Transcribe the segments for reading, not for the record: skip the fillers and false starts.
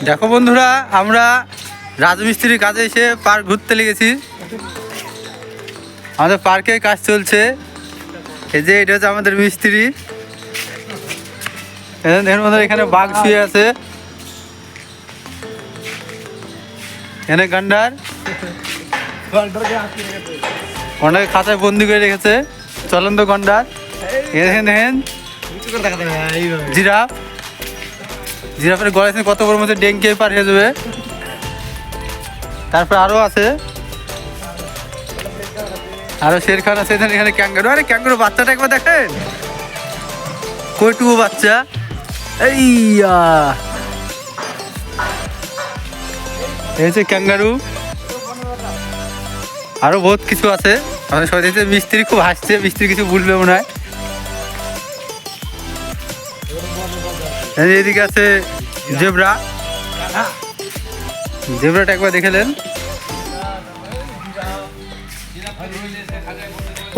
দেখো বন্ধুরা, আমরা রাজমিস্ত্রির কাজে এসে পার্ক ঘুরতে লেগেছি। আমাদের পার্কে কাজ চলছে। এই যে এটা হচ্ছে আমাদের মিস্ত্রি। দেখুন বন্ধুরা, এখানে বাঘ শুয়ে আছে, এখানে গান্ডার অনেক খাঁচায় বন্দি করে রেখেছে, চলন্ত গন্ডার। দেখেন দেখেন জিরাফ, জিরাফের গলায় কত বড় মধ্যে ডেঙ্কে পার হয়ে যাবে। তারপর আরো আছে, আরো শেরখান আছে, এখানে ক্যাঙ্গারু। আরে ক্যাঙ্গারু বাচ্চাটা একবার দেখেন, কইটুকু বাচ্চা। এই হচ্ছে ক্যাঙ্গারু। আরো বহুত কিছু আছে। আমাদের সবাই দেখতে মিস্ত্রি খুব হাসছে, মিস্ত্রি কিছু ভুলবে মনে হয়। এদিকে আছে জেব্রা, জেব্রাটা একবার দেখেলেন।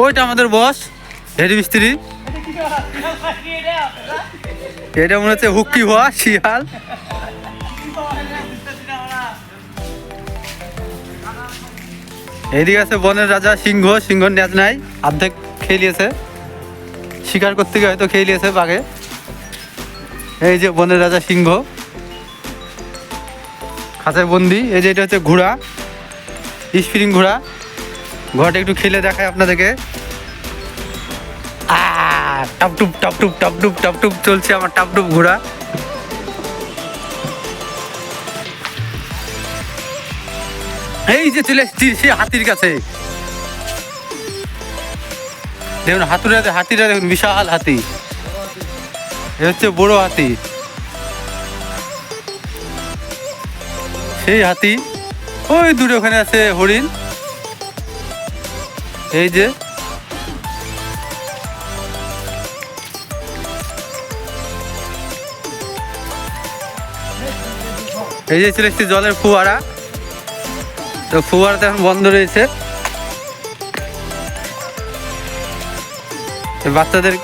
ওইটা আমাদের বস হেড মিস্ত্রি। এটা মনে হচ্ছে হুক্কি হওয়া শিয়াল। এইদিকে আছে বনের রাজা সিংহ। সিংহ ন্যাজ নাই, অর্ধেক খেয়ে নিয়েছে, শিকার করতে গিয়ে হয়তো খেয়ে নিয়েছে বাঘে। এই যে বনের রাজা সিংহ খাঁচায় বন্দি। এই যে এটা হচ্ছে ঘোড়া, স্প্রিং ঘোড়া। ঘোড়াটা একটু খেলে দেখায় আপনাদেরকে। টাপটুপ টাপটুপ টাপটুপ টাপটুপ চলছে আমার টাপটুপ ঘোড়া। এই যে চলে এসেছি সে হাতির কাছে। দেখুন হাতিটা দেখুন, বিশাল হাতি। এ হচ্ছে বড় হাতি, সেই হাতি। ওই দূরে ওখানে আছে হরিণ। এই যে এই যে চলে এসেছি জলের ফুয়ারা। তো ফুয়ারাটা এখন বন্ধ রয়েছে। বাচ্চাদের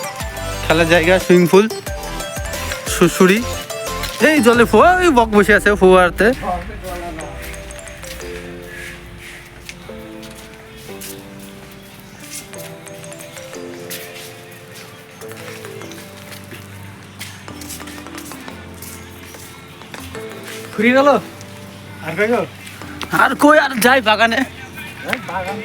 খেলার জায়গা, সুইমিং পুল, সুড়সুড়ি। এই জলে ফুয়া, ওই বক বসে আছে ফুয়ারাতে। ঘুরে গেল আর কই গো? আর কই আর যাই বাগানে। বাগান